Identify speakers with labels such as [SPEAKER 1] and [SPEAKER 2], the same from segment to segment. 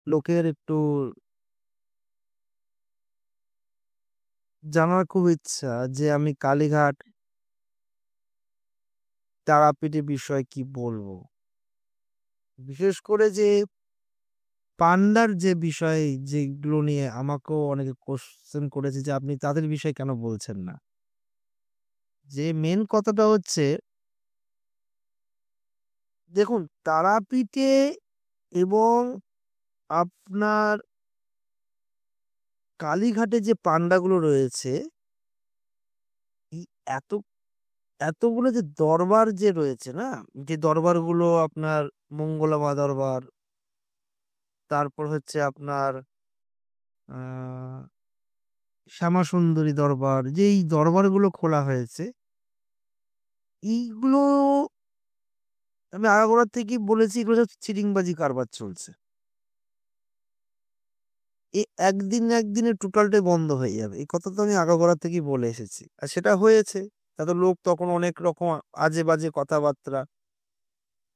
[SPEAKER 1] লোকের একটু জানার খুব ইচ্ছা যে আমি কালীঘাট তারাপীঠের বিষয়ে কি বলবো। বিশেষ করে যে পান্ডার যে বিষয় যেগুলো নিয়ে আমাকেও অনেকে কোশ্চেন করেছে যে আপনি তাদের বিষয়ে কেন বলছেন না। যে মেন কথাটা হচ্ছে, দেখুন তারাপীঠে এবং আপনার কালীঘাটে যে পান্ডাগুলো রয়েছে, এই এত এতগুলো যে দরবার যে রয়েছে না, যে দরবারগুলো আপনার মঙ্গলামা দরবার, তারপর হচ্ছে আপনার আহ শ্যামাসুন্দরী দরবার, যে এই দরবারগুলো খোলা হয়েছে, এইগুলো আমি আগাগোড়া থেকেই বলেছি এগুলো সব চিটিংবাজি কারবার চলছে। এ একদিনে টোটালটাই বন্ধ হয়ে যাবে, এই কথা তো আমি আগাগোড়া থেকেই বলে এসেছি, আর সেটা হয়েছে। এত লোক তখন অনেক রকম আজে বাজে কথাবার্তা,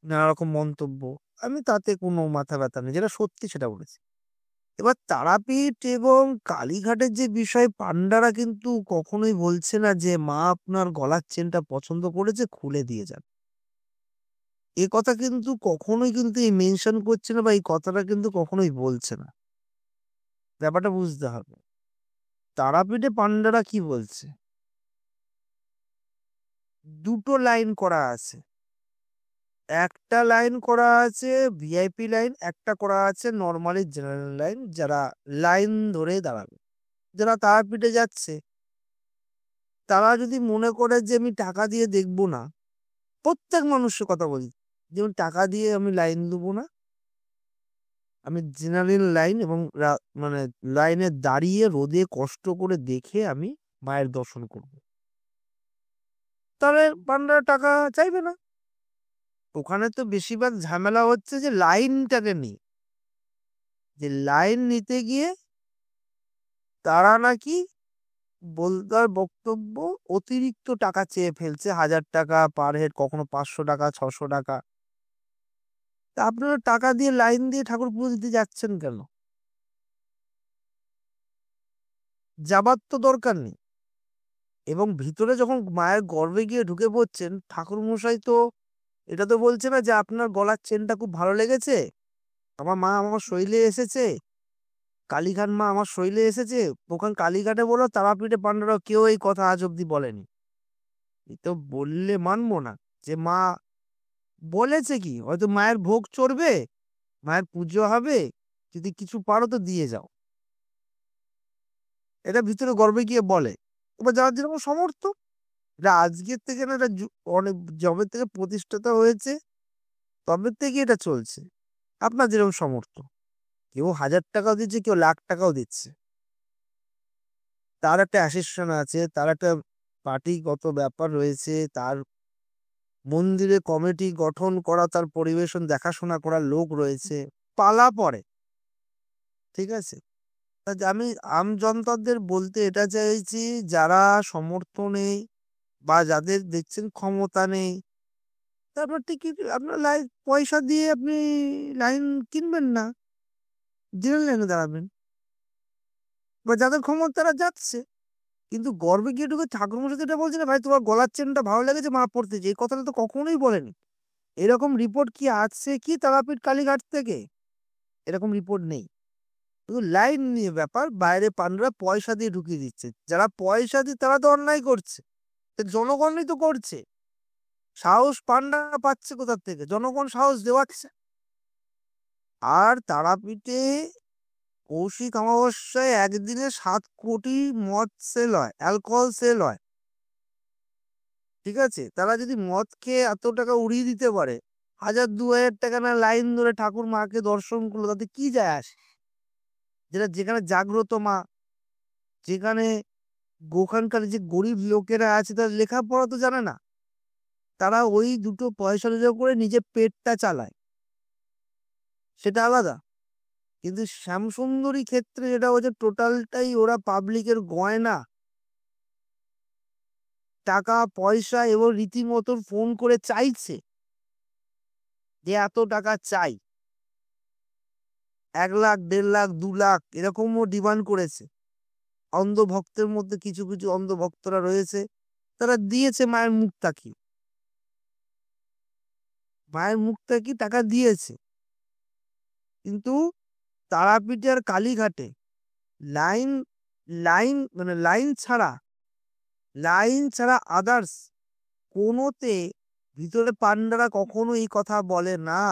[SPEAKER 1] নানা রকম মন্তব্য, আমি তাতে কোনো মাথা ব্যথা নেই, যেটা সত্যি সেটা বলেছি। এবার তারাপীঠ এবং কালীঘাটের যে বিষয়, পান্ডারা কিন্তু কখনোই বলছে না যে মা আপনার গলার চেনটা পছন্দ করেছে, খুলে দিয়ে যান। এ কথা কিন্তু কখনোই কিন্তু এই মেনশন করছে না, বা এই কথাটা কিন্তু কখনোই বলছে না। ব্যাপারটা বুঝতে হবে। তারাপীঠে পান্ডারা কি বলছে, দুটো লাইন করা আছে। একটা লাইন করা আছে ভিআইপি লাইন, একটা করা আছে নর্মালি জেনারেল লাইন, যারা লাইন ধরে দাঁড়াবে। যারা তারাপীঠে যাচ্ছে, তারা যদি মনে করে যে আমি টাকা দিয়ে দেখবো না, প্রত্যেক মানুষের কথা বলি, যেমন টাকা দিয়ে আমি লাইন দেবো না, আমি জেনারেল লাইন এবং মানে লাইনে দাঁড়িয়ে রোদে কষ্ট করে দেখে আমি মায়ের দর্শন করব, তাহলে পান্ডারা টাকা চাইবে না। ওখানে তো বেশিরভাগ ঝামেলা হচ্ছে যে লাইনটাকে নিয়ে, যে লাইন নিতে গিয়ে তারা নাকি বলতার বক্তব্য অতিরিক্ত টাকা চেয়ে ফেলছে, 1000 টাকা পার হেড, কখনো 500 টাকা, 600 টাকা। তা আপনারা টাকা দিয়ে লাইন দিয়ে ঠাকুর পুজো দিতে যাচ্ছেন কেন? যাবার তো দরকার নেই। এবং ভিতরে যখন মায়ের গর্ভে গিয়ে ঢুকে পড়ছেন, ঠাকুর মশাই তো এটা তো বলছে না যে আপনার গলার চেনটা খুব ভালো লেগেছে, আমার মা আমার শরীরে এসেছে, কালীঘাট মা আমার শরীরে এসেছে। ওখানে কালীঘাটে বলো, তারাপীঠে পান্ডারা কেউ এই কথা আজ অব্দি বলেনি। এ তো বললে মানবো না যে মা বলেছে, কি হয়তো মায়ের ভোগ চড়বে, মায়ের পুজো হবে, যদি কিছু পারো তো দিয়ে যাও, এটা ভিতরে গর্বে গিয়ে বলে। এবার যারা যেরকম সমর্থ, এটা আজকের থেকে না, এটা অনেক জবে থেকে প্রতিষ্ঠাতা হয়েছে, তবে থেকে এটা চলছে। আপনার যেরকম সমর্থ, কেউ 1000 টাকাও দিচ্ছে, কেউ লাখ টাকাও দিচ্ছে, তার একটা অ্যাসোসিয়েশন আছে, তার একটা পার্টিগত ব্যাপার রয়েছে, তার মন্দিরে কমিটি গঠন করা, তার পরিবেশন দেখাশোনা করার লোক রয়েছে, পালা পড়ে। ঠিক আছে, তা আমি আমজনতাদের বলতে এটা চাইছি, যারা সমর্থ নেই বা যাদের দেখছেন ক্ষমতা নেই, তারপর টিকিট আপনার লাইন পয়সা দিয়ে আপনি লাইন কিনবেন না, জেনারেল লাইনে দাঁড়াবেন। বা যাদের ক্ষমতা তারা যাচ্ছে, কিন্তু গর্বে গিয়ে ঢুকে ঠাকুরমশাই যেটা বলছে না, ভাই তোমার গলার চেনটা ভালো লেগেছে, মা পড়তেছে, এই কথাটা তো কখনোই বলেনি। এরকম রিপোর্ট কি আসছে কি তারাপীঠ কালীঘাট থেকে? এরকম রিপোর্ট নেই। শুধু লাইন নিয়ে ব্যাপার, বাইরে পান্ডারা পয়সা দিয়ে ঢুকিয়ে দিচ্ছে, যারা পয়সা দিয়ে তারা তো অন্যায় করছে, তো জনগণই তো করছে। সাহস পান্ডা পাচ্ছে কোথার থেকে? জনগণ সাহস দেওয়াচ্ছে। আর তারাপীঠে কৌশিক অমাবস্যায় একদিনে 7 কোটি মদ সেল হয়, অ্যালকোহল সেল হয়। ঠিক আছে, তারা যদি মদ খেয়ে এত টাকা উড়িয়ে দিতে পারে, 1000 2000 টাকা না লাইন ধরে ঠাকুর মাকে দর্শন করলো, তাতে কি যায় আসে? যেটা যেখানে জাগ্রত মা, যেখানে ওখানকার যে গরিব লোকেরা আছে, তারা লেখাপড়া তো জানে না, তারা ওই দুটো পয়সা রোজগার করে নিজের পেটটা চালায়, সেটা আলাদা। কিন্তু শ্যামসুন্দরী ক্ষেত্রে যেটা হচ্ছে, টোটালটাই ওরা পাবলিকের গয়না, টাকা পয়সা, এবং রীতিমতো ফোন করে চাইছে যে এত টাকা চাই। 1 লাখ 1.5 লাখ 2 লাখ এরকমও ডিমান্ড করেছে। অন্ধ ভক্তের মধ্যে কিছু কিছু অন্ধ ভক্তরা রয়েছে, তারা দিয়েছে মায়ের মুখ তাকিয়ে। মায়ের মুখ তাকিয়ে টাকা দিয়েছে। কিন্তু তারাপীঠে আর কালীঘাটে লাইন লাইন ছাড়া আদার্স কোনোতে ভিতরে পান্ডারা কখনো এই কথা বলে না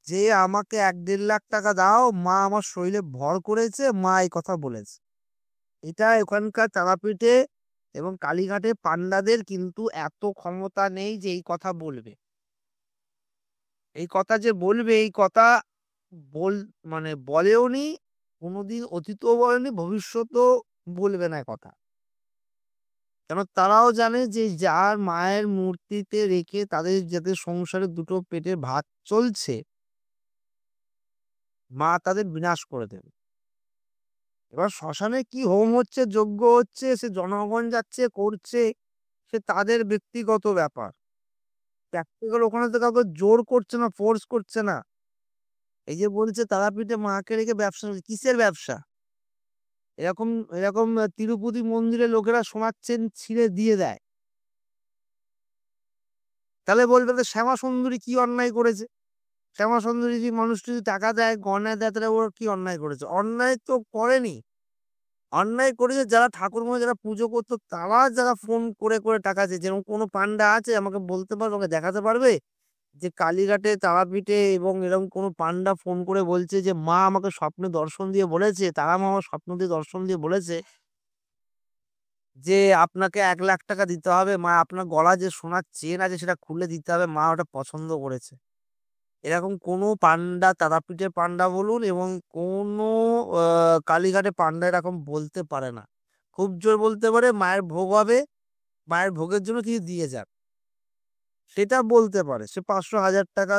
[SPEAKER 1] যে আমাকে 1-1.5 লাখ টাকা দাও, মা আমার শরীরে ভর করেছে, মা এই কথা বলেছে। এটা ওখানকার তারাপীঠে এবং কালীঘাটে পান্ডাদের কিন্তু এত ক্ষমতা নেই যে এই কথা বলবে। এই কথা যে বলবে এই কথা বল মানে বলেওনি, কোনোদিন অতীতও বলেনি, ভবিষ্যতেও বলবে না এ কথা। কেন তারাও জানে যে যার মায়ের মূর্তিতে রেখে তাদের যাদের সংসারে দুটো পেটের ভাত চলছে, মা তাদের বিনাশ করে দেবে। এবার শ্মশানে কি হোম হচ্ছে, যজ্ঞ হচ্ছে, সে জনগণ যাচ্ছে করছে, সে তাদের ব্যক্তিগত ব্যাপার। প্র্যাকটিক্যাল ওখানে তো কাউকে জোর করছে না, ফোর্স করছে না। এই যে বলছে তারাপীঠে মাকে রেখে ব্যবসা, কিসের ব্যবসা? এরকম এরকম তিরুপতি মন্দিরে লোকেরা সোনার চেন ছিঁড়ে দিয়ে দেয়। তাহলে বলবে যে শ্যামা সুন্দরী কি অন্যায় করেছে? শ্যামা সুন্দরী যদি মানুষ যদি টাকা দেয়, গয়না দেয়, তাহলে ওরা কি অন্যায় করেছে? অন্যায় তো করেনি। অন্যায় করেছে যারা ঠাকুরমা যারা পুজো করতো, তারা যারা ফোন করে করে টাকা চেয়েছে। যেরকম কোনো পান্ডা আছে আমাকে বলতে পারবে, আমাকে দেখাতে পারবে যে কালীঘাটে তারাপীঠে এবং এরকম কোনো পান্ডা ফোন করে বলছে যে মা আমাকে স্বপ্নে দর্শন দিয়ে বলেছে, তারা মা আমার স্বপ্ন দিয়ে দর্শন দিয়ে বলেছে যে আপনাকে 1 লাখ টাকা দিতে হবে, মা আপনার গলা যে সোনার চেন আছে সেটা খুলে দিতে হবে, মা ওটা পছন্দ করেছে। এরকম কোনো পান্ডা, তারাপীঠের পান্ডা বলুন এবং কোনো কালীঘাটে পান্ডা এরকম বলতে পারে না। খুব জোর বলতে পারে মায়ের ভোগ হবে, মায়ের ভোগের জন্য কিছু দিয়ে যান, সেটা বলতে পারে। সে 500,000 টাকা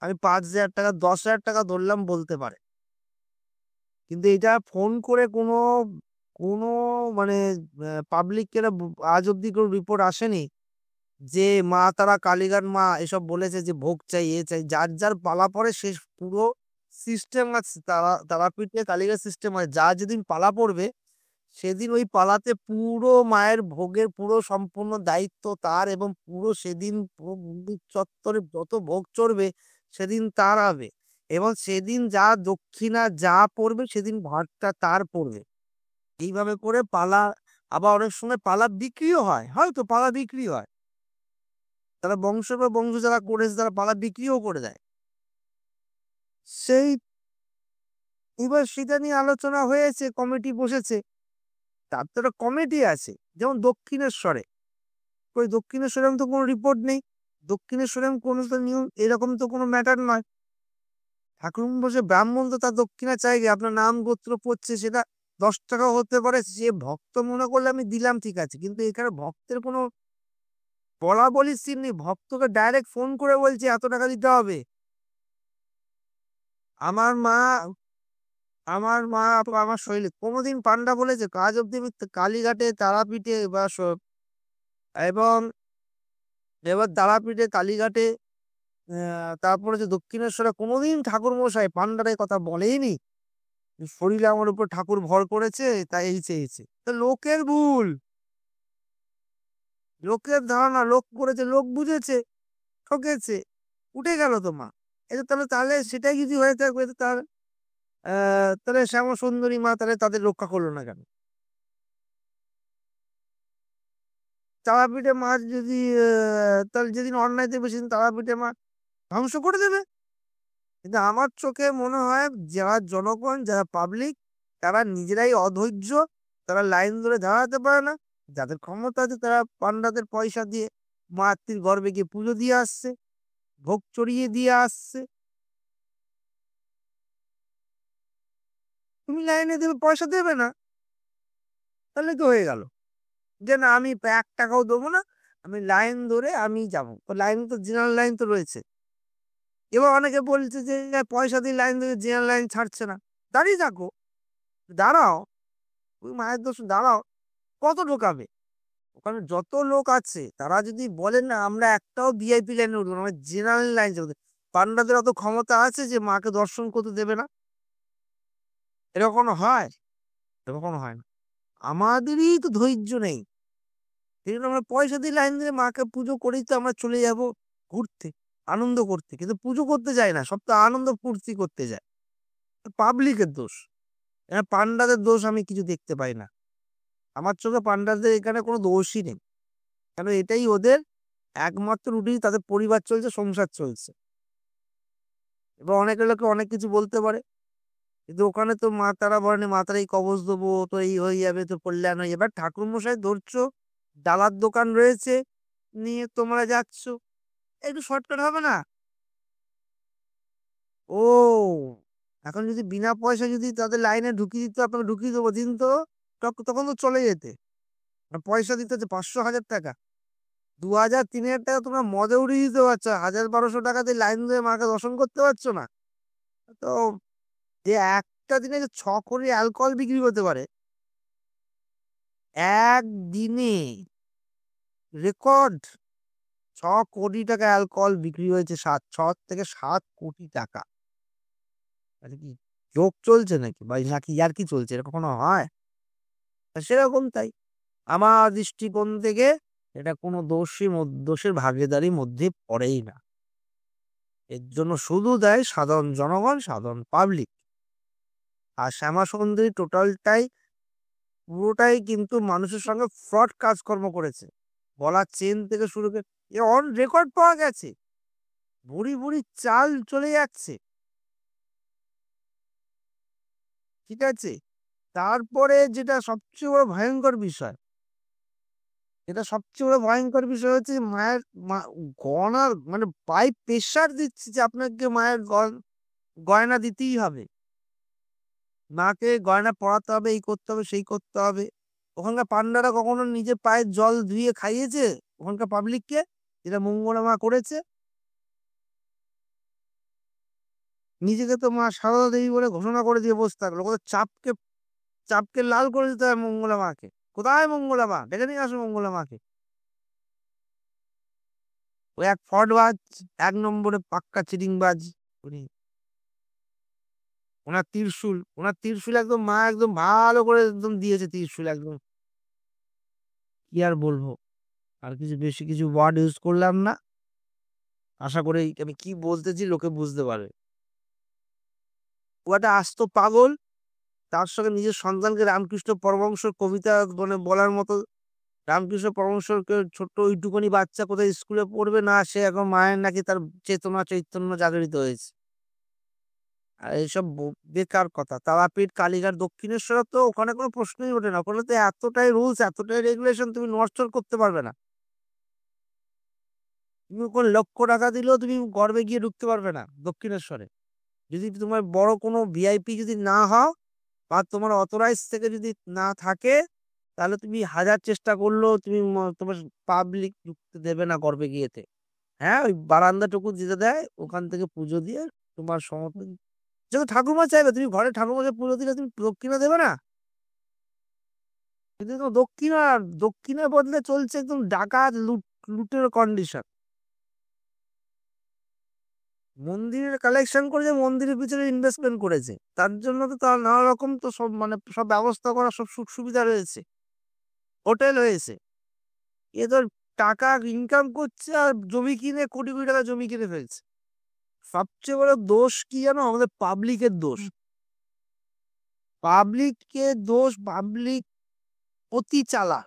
[SPEAKER 1] আমি 5,000 টাকা 10,000 টাকা ধরলাম বলতে পারে। কিন্তু এটা ফোন করে কোনো কোনো মানে পাবলিকের আজ অব্দি কোনো রিপোর্ট আসেনি যে মা তারা কালীঘাট মা এসব বলেছে যে ভোগ চাই, এ চাই। যার যার পালা পড়ে সে পুরো সিস্টেম আছে, তারাপীঠে কালীঘাট সিস্টেম আছে। যার যেদিন পালা পড়বে সেদিন ওই পালাতে পুরো মায়ের ভোগের পুরো সম্পূর্ণ দায়িত্ব তার, এবং পুরো সেদিন পুরো মন্দির চত্বরে যত ভোগ চড়বে সেদিন তার হবে, এবং সেদিন যা দক্ষিণা যা পড়বে সেদিন ভাগটা তার পড়বে। এইভাবে করে পালা, আবার অনেক সময় পালা বিক্রিও হয়, হয়তো পালা বিক্রি হয়। তারা বংশ বা বংশ যারা করেছে তারা পালা বিক্রিও করে দেয়। সেই এবার সেটা নিয়ে আলোচনা হয়েছে, কমিটি বসেছে। তার তো একটা কমিটি আছে, যেমন দক্ষিণেশ্বরে। ওই দক্ষিণেশ্বরে তো কোনো রিপোর্ট নেই, দক্ষিণেশ্বরে কোনো তো নিয়ম এরকম তো কোনো ম্যাটার নয়। ঠাকুর বসে ব্রাহ্মণ তো তার দক্ষিণা চাই, আপনার নাম গোত্র পড়ছে, সেটা 10 টাকাও হতে পারে। যে ভক্ত মনে করলে আমি দিলাম, ঠিক আছে, কিন্তু এখানে ভক্তের কোনো বলা বলির সিন নেই। ভক্তকে ডাইরেক্ট ফোন করে বলছে এত টাকা দিতে হবে। আমার মা আমার মা আমার শরীরে কোনোদিন পান্ডা বলেছে? কাজ অব্দি আমি কালীঘাটে তারাপীঠে বা এবং এবার তারাপীঠে কালীঘাটে তারপরে যে দক্ষিণেশ্বরে কোনোদিন ঠাকুর মশাই পান্ডারের কথা বলেইনি শরীরে আমার উপর ঠাকুর ভর করেছে তাই এই চেয়েছে। তো লোকের ভুল, লোকের ধারণা, লোক করেছে, লোক বুঝেছে, ঠকেছে, উঠে গেল তো মা। এটা তাহলে তাহলে সেটাই যদি হয়ে থাকবে তো তার তাহলে শ্যামা সুন্দরী মা তাহলে তাদের রক্ষা করলো না কেন? তারাপীঠে মা যদি তাহলে যেদিন অন্যায় দেবে সেদিন তারাপীঠে মা ধ্বংস করে দেবে। কিন্তু আমার চোখে মনে হয় যারা জনগণ, যারা পাবলিক, তারা নিজেরাই অধৈর্য, তারা লাইন ধরে দাঁড়াতে পারে না। যাদের ক্ষমতা আছে তারা পান্ডাদের পয়সা দিয়ে মাতৃর গর্ভে গিয়ে পুজো দিয়ে আসছে, ভোগ চড়িয়ে দিয়ে আসছে। তুমি লাইনে দেবে, পয়সা দেবে না, তাহলে তো হয়ে গেল যে না আমি 1 টাকাও দেবো না, আমি লাইন ধরে আমি যাবো। লাইন তো জেনারেল লাইন তো রয়েছে। এবার অনেকে বলছে যে পয়সা দিয়ে লাইন ধরে জেনারেল লাইন ছাড়ছে না। দাঁড়িয়ে থাকো, দাঁড়াও, তুমি মায়ের দোষ দাঁড়াও। কত ঢোকাবে? ওখানে যত লোক আছে তারা যদি বলেন না আমরা একটাও ভিআইপি লাইনে উঠবো না, আমরা জেনারেল লাইন যাবো, পান্ডাদের অত ক্ষমতা আছে যে মাকে দর্শন করতে দেবে না? এরকম কখনো হয়? এরকম কখনো হয় না। আমাদেরই তো ধৈর্য নেই। এই জন্য আমরা পয়সা দিয়ে লাইন দিয়ে মাকে পুজো করেই তো আমরা চলে যাব ঘুরতে, আনন্দ করতে। কিন্তু পুজো করতে যাই না। সব তো আনন্দ ফুর্তি করতে যায়। পাবলিকের দোষ। পান্ডাদের দোষ আমি কিছু দেখতে পাই না। আমার চোখে পান্ডাদের এখানে কোনো দোষই নেই। কেন এটাই ওদের একমাত্র রুটি, তাদের পরিবার চলছে, সংসার চলছে। এবার অনেক লোকে অনেক কিছু বলতে পারে, কিন্তু ওখানে তো মা তারা বলেনি মা তারাই কবজ দেবো, তো এই হয়ে যাবে, তো কল্যাণ হয়ে যাবে। এবার ঠাকুর মশাই ধরছো, ডালার দোকান রয়েছে, নিয়ে তোমরা যাচ্ছ, একটু শর্টকাট হবে না? ও এখন যদি বিনা পয়সা যদি তাদের লাইনে ঢুকিয়ে দিত, আপনাকে ঢুকিয়ে দেবো দিন তো, তখন তো চলে যেতে। আর পয়সা দিতে হচ্ছে 500 1000 টাকা, 2000 3000 টাকা তোমরা মদে উড়িয়ে দিতে পারছো, 1000 1200 টাকা দিয়ে লাইন দিয়ে মাকে দর্শন করতে পারছো না? তো যে একটা দিনে যে 6 কোটি অ্যালকোহল বিক্রি করতে পারে, একদিনে রেকর্ড 6 কোটি টাকা অ্যালকোহল বিক্রি হয়েছে, 6 থেকে 7 কোটি টাকা। আরে কি জোক চলছে নাকি ভাই, নাকি আর কি চলছে? এটা কখনো হয়? সেরকম তাই আমার দৃষ্টিকোণ থেকে এটা কোনো দোষের ভাগীদারির মধ্যে পড়েই না। এর জন্য শুধু দেয় সাধারণ জনগণ, সাধারণ পাবলিক। আর শ্যামা সুন্দরী পুরোটাই কিন্তু মানুষের সঙ্গে ফ্রড কাজকর্ম করেছে। গলার চেন থেকে শুরু করে অন রেকর্ড পাওয়া গেছে, ভুড়ি ভুড়ি চাল চলে যাচ্ছে, ঠিক আছে? তারপরে যেটা সবচেয়ে বড় ভয়ঙ্কর বিষয়, হচ্ছে মায়ের গয়নার মানে পাই প্রেশার দিচ্ছে যে আপনাকে মায়ের গয়না দিতেই হবে, মাকে গয়না পরাতে হবে, এই করতে হবে, সেই করতে হবে। ওখানকার পান্ডারা কখনো নিজের পায়ের জল ধুয়ে খাইয়েছে ওখানকার পাবলিককে, যেটা মঙ্গলা মা করেছে? নিজেকে তো মা সারদা দেবী বলে ঘোষণা করে দিয়ে বসে থাকলো, কোথাও চাপকে চাপকে লাল করে দিতে হয় মঙ্গলা মাকে। কোথায় মঙ্গলা মা? ডেকে নিয়ে আসো মঙ্গলা মাকে। ওই এক ফ্রডবাজ, 1 নম্বরে পাক্কা চিটিংবাজ উনি। ওনার ত্রিশূল একদম মা একদম ভালো করে একদম দিয়েছে, ত্রিশূল একদম। কি আর বলবো, আর বেশি কিছু ওয়ার্ড ইউজ করলাম না। আশা করি আমি কি বলতেছি লোকে বুঝতে পারবে। ও একটা আস্ত পাগল, তার সঙ্গে নিজের সন্তানকে রামকৃষ্ণ পরমহংসের কবিতা মানে বলার মতো। রামকৃষ্ণ পরমহংসকে ছোট্ট ওইটুকুনি বাচ্চা কোথায় স্কুলে পড়বে না, সে এখন মায়ের নাকি তার চেতনা চৈতন্য জাগরিত হয়েছে। আর এইসব বেকার কথা। তারাপীঠ, কালীঘাট, দক্ষিণেশ্বর তো ওখানে কোনো প্রশ্নই ওঠে না। ওখানে তো এতটাই রুলস, এতটাই রেগুলেশন, তুমি নড়চড় করতে পারবে না। তুমি কোন 1,00,000 টাকা দিলেও তুমি গর্ভে গিয়ে ঢুকতে পারবে না দক্ষিণেশ্বরে। যদি তোমার বড় কোনো ভিআইপি যদি না হও, বা তোমার অথরাইজ থেকে যদি না থাকে, তাহলে তুমি হাজার চেষ্টা করলেও তুমি তোমার পাবলিক ঢুকতে দেবে না গর্ভে গিয়েতে। হ্যাঁ, ওই বারান্দাটুকু দিতে দেয়, ওখান থেকে পুজো দিয়ে তোমার সমর্থন। যখন ঠাকুরমা চাইবে তুমি ঘরে ঠাকুরমাকে পুজো দিলে তুমি দক্ষিণা দেবে না? কিন্তু দক্ষিণার বদলে চলছে একদম ডাকাত লুটের কন্ডিশন। মন্দিরের কালেকশন করেছে, মন্দিরের পিছনে ইনভেস্টমেন্ট করেছে, তার জন্য তো তার নানা রকম তো সব মানে সব ব্যবস্থা করা, সব সুখ সুবিধা রয়েছে, হোটেল হয়েছে। এ তো টাকা ইনকাম করছে আর জমি কিনে কোটি কোটি টাকা জমি কিনে ফেলছে। সবচেয়ে বড় দোষ কি জানো? আমাদের পাবলিকের দোষ। পাবলিক অতি চালাক।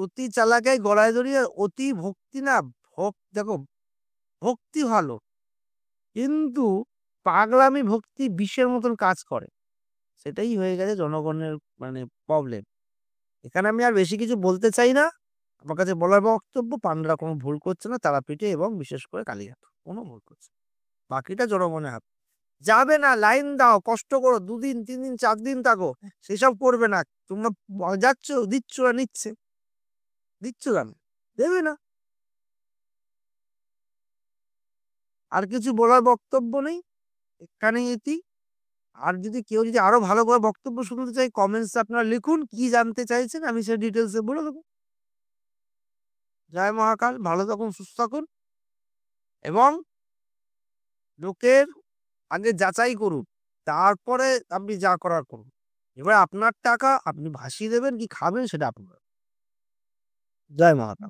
[SPEAKER 1] অতি চালাকে গলায় জড়িয়ে অতি ভক্তি না। দেখো, ভক্তি ভালো, কিন্তু পাগলামি ভক্তি বিষের মতন কাজ করে। সেটাই হয়ে গেছে জনগণের মানে প্রবলেম। এখানে আমি আর বেশি কিছু বলতে চাই না। আমার কাছে বলার বক্তব্য, পান্ডারা কোনো ভুল করছে না, তারাপীঠে এবং বিশেষ করে কালীঘাট কোনো ভুল করছে। বাকিটা জনগণের হাত। যাবে না, লাইন দাও, কষ্ট করো, 2 দিন 3 দিন 4 দিন থাকো, সেসব করবে না। তোমরা যাচ্ছ, দিচ্ছ না, দিচ্ছ কেন? দেবে না। আর কিছু বলার বক্তব্য নেই, এখানে এটি। আর যদি কেউ যদি আরো ভালো করে বক্তব্য শুনতে চাই, কমেন্টস আপনারা লিখুন, কি জানতে চাইছেন, আমি সে ডিটেলসে বলে দেবো। জয় মহাকাল, ভালো থাকুন, সুস্থ থাকুন, এবং লোকের আগে যাচাই করুন, তারপরে আপনি যা করার করুন। এবার আপনার টাকা আপনি ভাসিয়ে দেবেন কি খাবেন সেটা আপনার। জয় মা তারা।